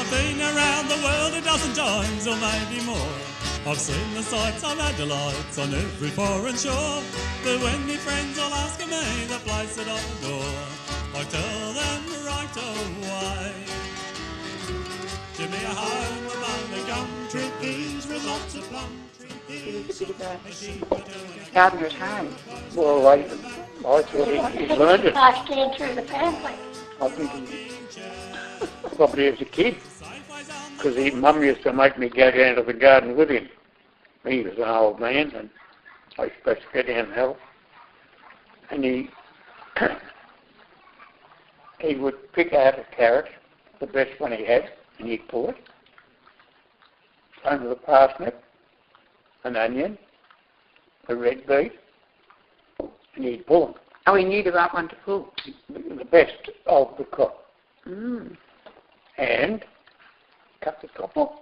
been around the world a dozen times or maybe more. I've seen the sights, I've had delights on every foreign shore. But when me friends all ask me the place that I adore, I tell them right away. Give me a home among the gum trees with lots of plum trees. Gardener at home. Well, I thought he learned it. Passed down through the family. I think he probably as a kid, because his mum used to make me go down to the garden with him. He was an old man, and I was supposed to go down and help. And he would pick out a carrot, the best one he had, and he'd pull it. Under the parsnip, an onion, a red beet, and he'd pull them. Oh, he knew the right one to pull. The best of the crop. Mm. And cut the top off.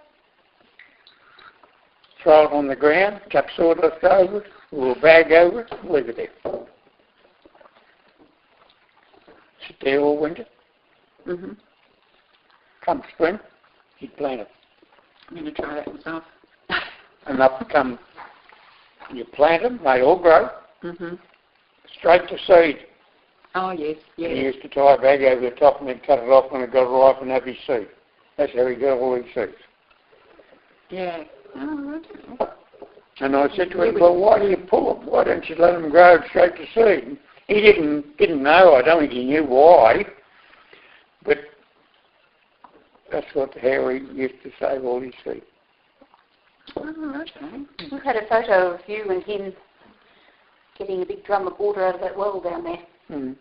Throw it on the ground, chuck sawdust over it, a little bag over it, leave it there. Sit there all winter. Mm-hmm. Come spring, he'd plant it. I'm going to try that myself. And up come, you plant them, they all grow, Mm-hmm. straight to seed. Oh, yes, yes. He used to tie a bag over the top and then cut it off when it got ripe and have his seed. That's how he got all his seeds. Yeah. Oh, okay. And I said to him, well, why do you pull them? Why don't you let them grow straight to seed? He didn't know. I don't think he knew why. But that's how he used to save all his seed. Oh, okay. We've had a photo of you and him getting a big drum of water out of that well down there. Mm.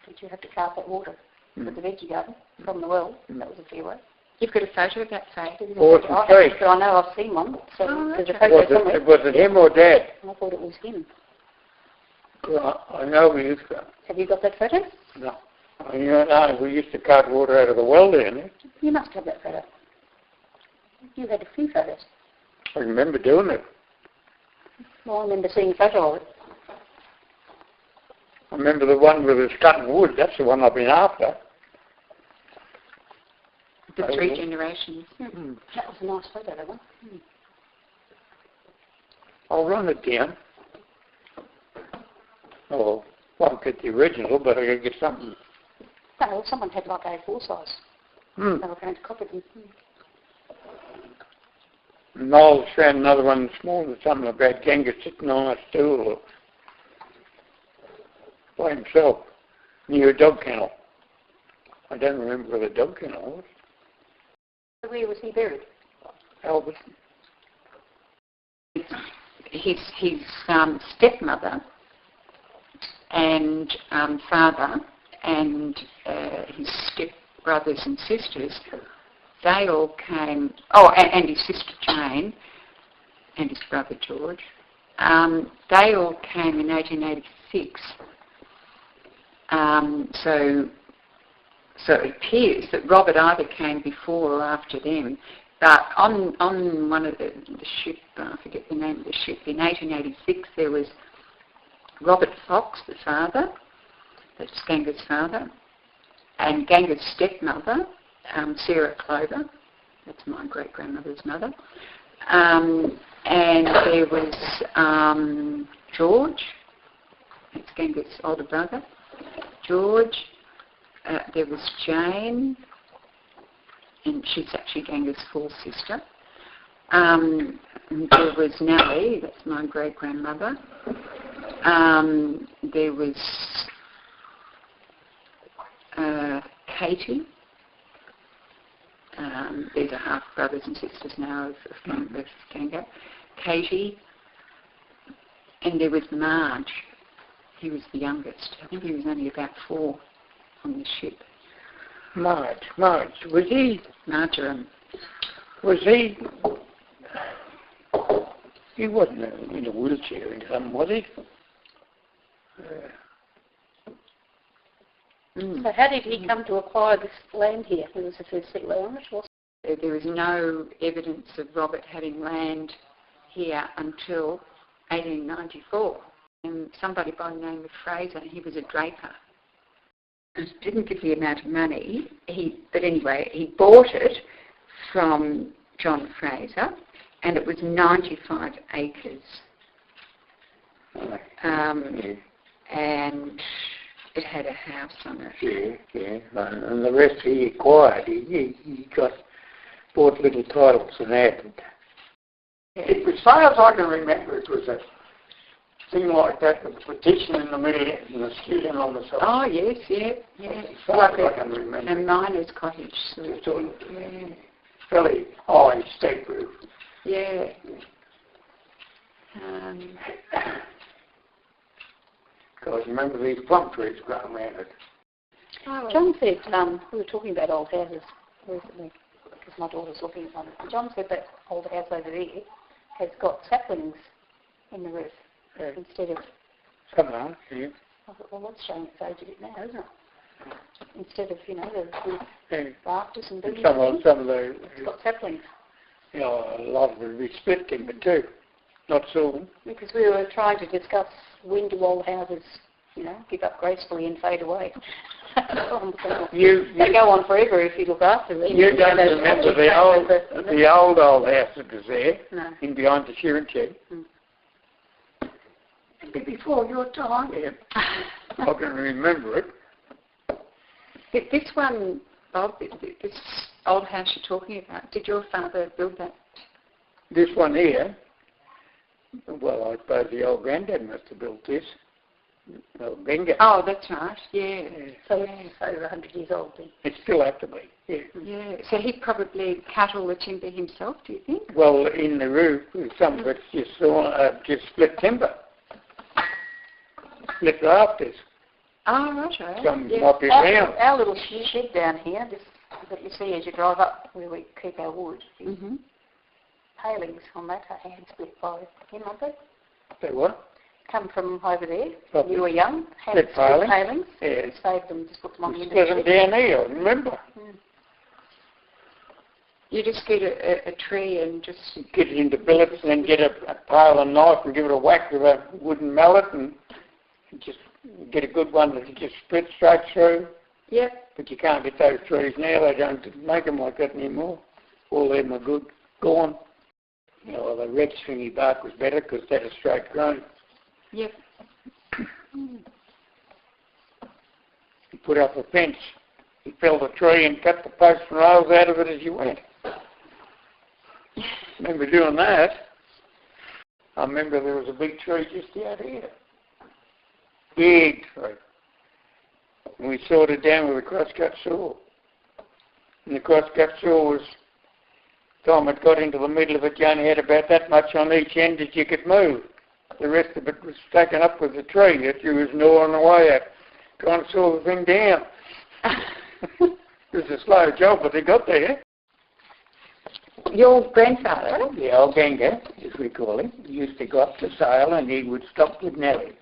Did you have to carve that water with the veggie garden from the well? That was a fair way. You've got a photo of that, say? I know, I've seen one. So there's a Was photo somewhere. was it him or Dad? I thought it was him. Well, I know we used to. Have you got that photo? No. No, we used to cut water out of the well down there. You must have that photo. You had a few photos. I remember doing it. Well, I remember seeing a photo of it. I remember the one with us cutting wood. That's the one I've been after. The 3 generations. Mm. That was a nice photo, that one. I'll run it down. Oh, won't get the original, but I can get something. No, someone had like A4 size. Mm. They were going to copy them. Noel's found another one smaller, something about Ganga sitting on a stool by himself near a dog kennel. I don't remember where the dog kennel was. Where was he buried? Albert. His stepmother and father and his stepbrothers and sisters, they all came, and his sister Jane and his brother George, they all came in 1886. So it appears that Robert either came before or after them. But on one of the ship, I forget the name of the ship, in 1886 there was Robert Fox, the father, that's Ganga's father, and Ganga's stepmother, Sarah Clover, that's my great-grandmother's mother, and there was George, that's Ganga's older brother, George, there was Jane, and she's actually Ganga's full sister. There was Nellie, that's my great-grandmother. There was Katie. These are half brothers and sisters now of Ganga. Katie. And there was Marge. He was the youngest. I think he was only about 4 on the ship. Marge, was he? Marjoram. Was he? He wasn't in a wheelchair or something, was he? So how did he come to acquire this land here? He was the first settler on it, wasn't he? There is no evidence of Robert having land here until 1894. And somebody by the name of Fraser, he was a draper. didn't give the amount of money. But anyway, he bought it from John Fraser, and it was 95 acres. And it had a house on it. Yeah. And the rest he acquired. He bought little titles and added. It was, as far as I can remember, it was a thing like that with a petition in the middle and a student on the side. Oh, yes, yeah. As far as I can remember. A miner's cottage. Sort of, fairly high, steep roof. Yeah. Because remember these plum trees growing around it. John said, we were talking about old houses recently, because my daughter's looking at one. And John said that old house over there has got saplings in the roof instead of... Somehow, yeah. I thought, well, that's showing its age a bit now, isn't it? Instead of, the rafters and beams. Some of the... It's got saplings. A lot of it would be split timber too, not sawn. Because we were trying to discuss when do old houses, give up gracefully and fade away. They go on forever if you look after them. You don't remember the old house that was there, in behind the shearing shed. Before your time, I can remember it. This one, Bob, this old house you're talking about, did your father build that? This one here, well, I suppose the old granddad must have built this. Ganga. Oh, that's right, yeah. So it's over 100 years old then. It still have to be, Yeah, so he probably cut all the timber himself, do you think? Well, in the roof, some of it's just split timber. Split rafters. Oh, right. Some might be round. Our little shed down here, this that you see as you drive up where we keep our wood, palings on that are hand split by him, aren't they? They what? Come from over there. Probably. You were young. Hand split palings. Yeah. Saved them, just put them on the end of the down here, remember? You just get a tree and just... Get it into billets and then get a pail and knife and give it a whack with a wooden mallet and just get a good one that just split straight through. Yep. But you can't get those trees now. They don't make them like that anymore. All of them are good, gone. The red stringy bark was better because that is straight grown. Yep. He put up a fence. He felled a tree and cut the posts and rails out of it as you went. Remember doing that? I remember there was a big tree just out here. Big tree. And we sawed it down with a crosscut saw. And the crosscut saw was, time it got into the middle of it, you only had about that much on each end that you could move. The rest of it was taken up with the tree that you was gnawing away at, trying to saw the thing down. It was a slow job, but they got there. Your grandfather? The old Ganga, as we call him, used to go up to sail and he would stop with Nellie.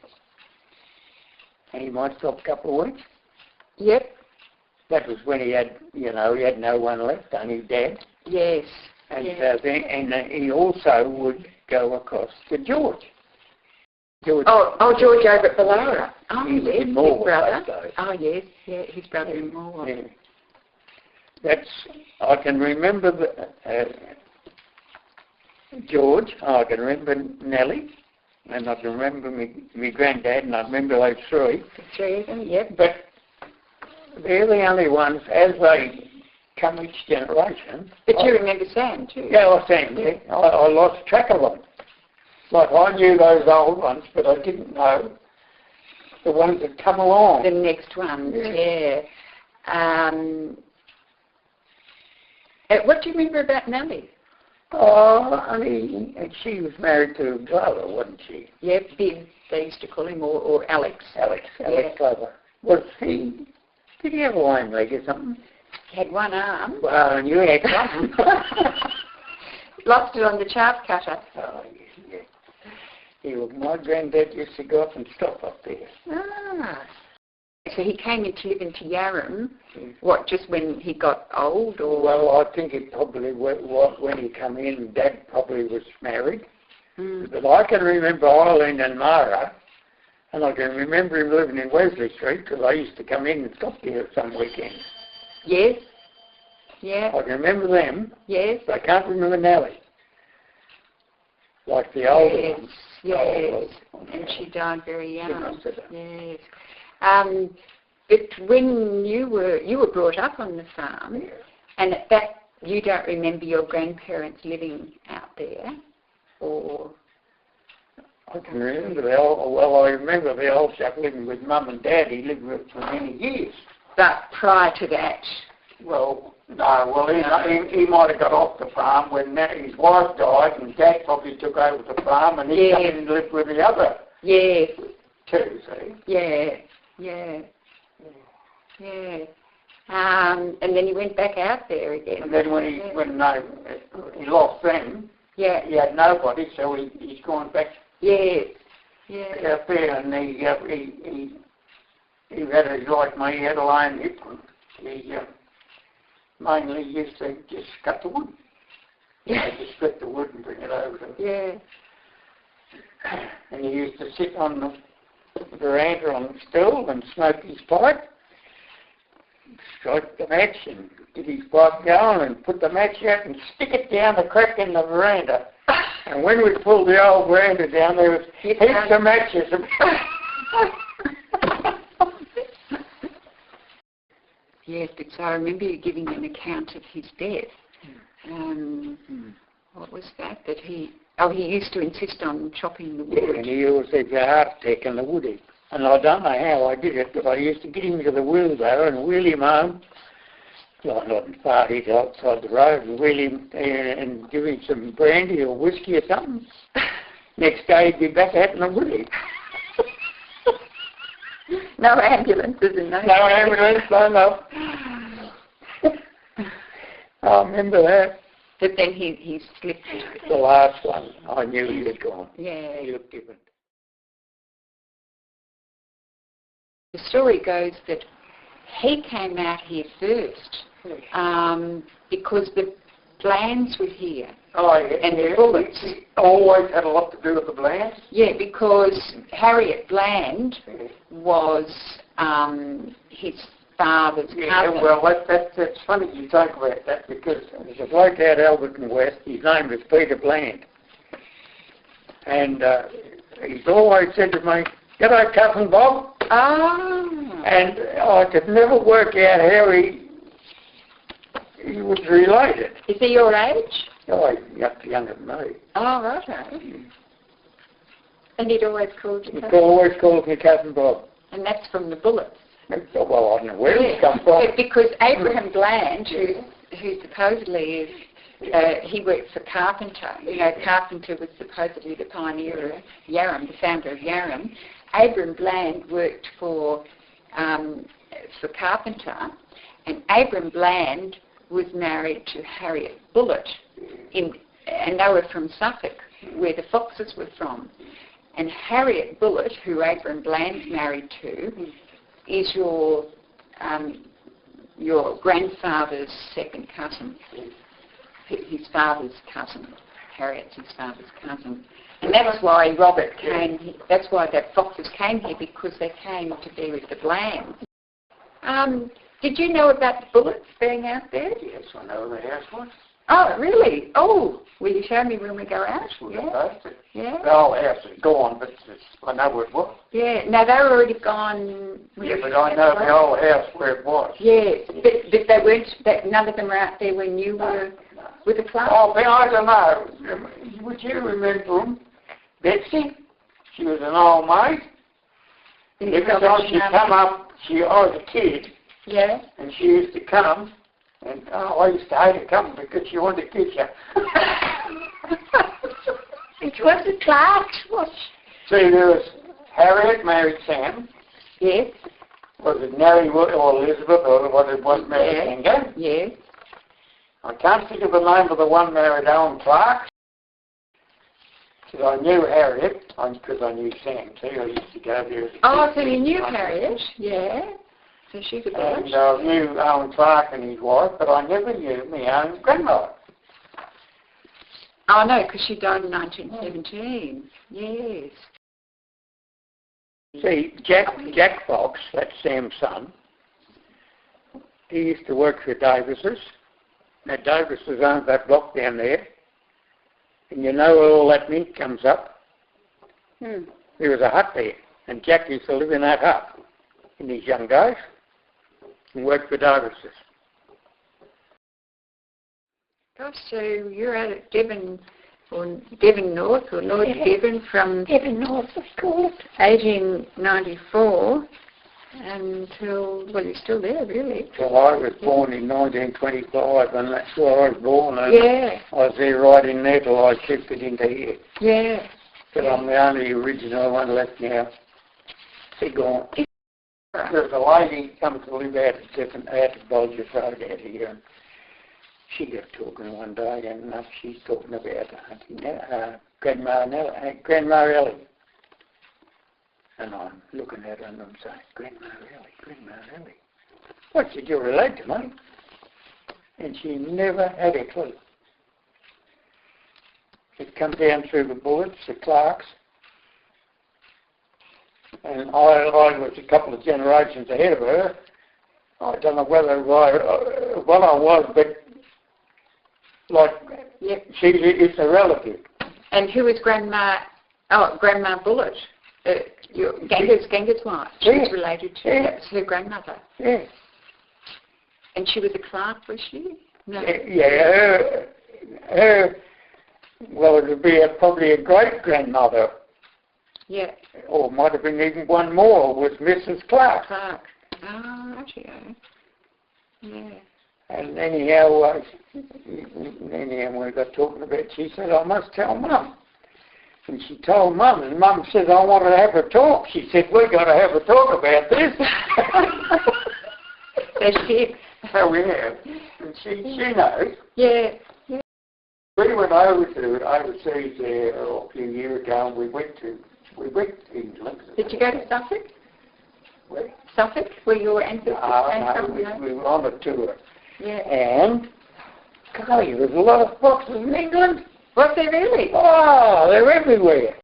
And he might stop a couple of weeks. Yep. That was when he had, he had no one left, only Dad. Yes. And he also would go across to George. George over at Ballara. Oh, yes, his brother. Oh, yes, his brother-in-law. Yeah. I can remember George, I can remember Nellie, and I can remember my granddad, and I remember those three. The three of them, yep. But they're the only ones, as they come each generation. But you remember Sam, too. Yeah, Sam, yeah. I lost track of them. Like, I knew those old ones, but I didn't know the ones that come along. The next ones, yeah. What do you remember about Nellie? Oh, honey, she was married to Glover, wasn't she? Yeah, Big, they used to call him, or Alex. Alex Glover. Did he have a lame leg or something? He had one arm. Well, and you had something. Lost it on the chaff cutter. Oh, yeah. My granddad used to go up and stop up there. Ah. So he came in to live in Yarram, just when he got old? Or? Well, I think it probably when he came in, Dad probably was married. But I can remember Eileen and Mara And I can remember him living in Wesley Street because I used to come in and stop there some weekends. Yes. Yeah. I can remember them. Yes. But I can't remember Nellie. Like the older ones. Yes. And she died very young. Yes. But when you were brought up on the farm, and at that you don't remember your grandparents living out there, or? I can remember I remember the old chap living with Mum and Dad. He lived with for many years. But prior to that? Well, no. Well, he might have got off the farm when his wife died, and Dad probably took over the farm, and he came in and lived with the other. Yes. Two, see? Yeah. Yeah. Yeah. And then he went back out there again. And then when he lost them, he had nobody, so he's gone back. Yes. Out there, and he had like me. He had a lame hip. He mainly used to just cut the wood. Just split the wood and bring it over to. Yeah. And he used to sit on the veranda on the stool and smoke his pipe, strike the match and get his pipe going and put the match out and stick it down the crack in the veranda. And when we pulled the old veranda down, there was heaps of matches. Yes, because I remember you giving an account of his death. What was that? That he used to insist on chopping the wood. Yeah, and he always had a heart attack in the wood heap. And I don't know how I did it, but I used to get him to the wheelbarrow and wheel him home. Well, not far, he's outside the road, and wheel him and give him some brandy or whiskey or something. Next day he'd be back out in the wood heap. No ambulances and no ambulance, no. I remember that. But then he slipped. The last one, I knew he had gone. Yeah. He looked different. The story goes that he came out here first because the Blands were here. Oh, yeah. And the Bullets. He always had a lot to do with the Blands. Yeah, because Harriet Bland was his father's cousin. Yeah, well, that's funny you talk about that because there's a bloke out Alberton West, his name was Peter Bland. And he's always said to me, "G'day, Cousin Bob." And I could never work out how he was related. Is he your age? Oh, he's younger than me. Oh, right. And he'd always called you cousin? He always called me Cousin Bob. And that's from the Bullets? Well, I don't know where it's come from. Because Abraham Bland, who supposedly is, he worked for Carpenter. You know, Carpenter was supposedly the pioneer of Yarram, the founder of Yarram. Abraham Bland worked for Carpenter, and Abraham Bland was married to Harriet Bullitt, and they were from Suffolk, where the Foxes were from. And Harriet Bullitt, who Abraham Bland's married to, is your grandfather's second cousin, his father's cousin. Harriet's his father's cousin. And that's why Robert came, that's why the Foxes came here, because they came to be with the Blands. Did you know about the Bullets being out there? Yes, I know where the house was. Oh, really? Oh, will you show me when we go out? Yeah. The whole house is gone, but I know where it was. Yeah, no, they were already gone. Yeah, but I know the whole house where it was. Yes, but they weren't, none of them were out there when you were with the club? Oh, but I don't know. Would you remember them? Betsy, she was an old maid. Every time she'd come up, I was a kid. Yeah. And she used to come, and I used to hate her coming because she wanted to kiss you. It wasn't Clark. See, there was Harriet married Sam. Yes. Was it Mary or Elizabeth or what it was, married Ganga? Yes. I can't think of the name of the one married Owen Clark. Because I knew Harriet, because I knew Sam too. I used to go there. Oh, so you knew Harriet? Yeah. So she's a And I knew Owen Clark and his wife, but I never knew my own grandmother. Oh, no, because she died in 1917. Yes. See, Jack Fox, that's Sam's son, he used to work for Davis's. Now Davis's owned that block down there. And you know where all that mint comes up? There was a hut there. And Jack used to live in that hut in his young days and worked for Davis's. Gosh, so you're out at Devon, or Devon North, or North Devon from Devon North, we call it. 1894 until, well, you're still there, really. Well, I was born in 1925, and that's where I was born. And Yeah. I was there right in there till I shifted into here. Yeah. But I'm the only original one left now. They're gone. There's a lady come to live out at Bulger Road out here, and she got talking one day, and she's talking about Grandma Ellie. And I'm looking at her and I'm saying, Grandma Ellie. What, did you relate to me? And she never had a clue. It come down through the Bullets, the Clarks. And I was a couple of generations ahead of her. I don't know what I was, but like, it's a relative. And who was Grandma? Oh, Grandma Bullet. Ganga's wife. She was related to. That was her grandmother. Yeah. And she was a Clark, was she? No. Yeah. Her. Well, it would be probably a great grandmother. Yeah. Or might have been even one more. Was Mrs. Clark. Clark. Oh, rightio. Yeah. And anyhow, when we got talking about it, she said, I must tell Mum. And she told Mum, and Mum said, I want to have a talk. She said, we've got to have a talk about this. That's it. So we have. And she knows. Yeah. We went over to overseas there a few years ago, and we went to England. Did you go to Suffolk? Where? Suffolk, where your ancestors came from? We were on a tour. Yeah. And, golly, there's a lot of foxes in England. Was there really? Oh, they're everywhere.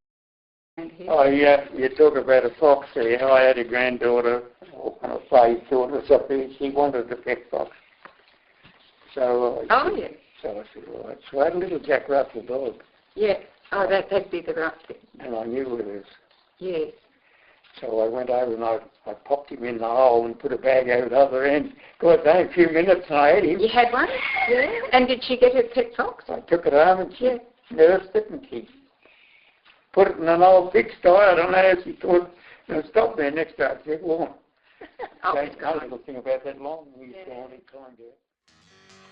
And here? Oh, yeah, you talk about a fox there. I had a granddaughter, or one of Faye's daughters up there. She wanted a pet fox. So, yeah. So I said, all right. So I had a little Jack Russell dog. Yeah. Oh, that'd be the right thing. And I knew it was. Yes. So I went over and I popped him in the hole and put a bag over the other end. Got there a few minutes and I had him. You had one? Yeah. And did she get her pet fox? I took it home and she nursed it and she put it in an old pigsty. I don't know how she thought it stopped there next to it. It lawn. That's the little thing about that lawn. We used to want it time to.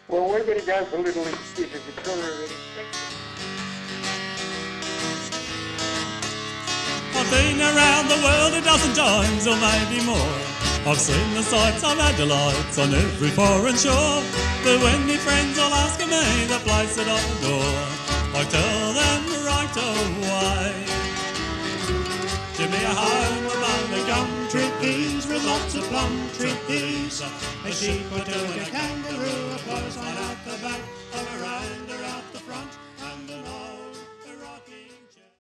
Well, we're going to go for a little bit of Victoria. I've been around the world a dozen times, or maybe more. I've seen the sights, I've had delights on every foreign shore. But when me friends all asking me the place that I adore, I tell them right away. Give me a home among the gum trees with lots of plum trees. A sheep or two and a kangaroo, a clothesline at the back, a veranda out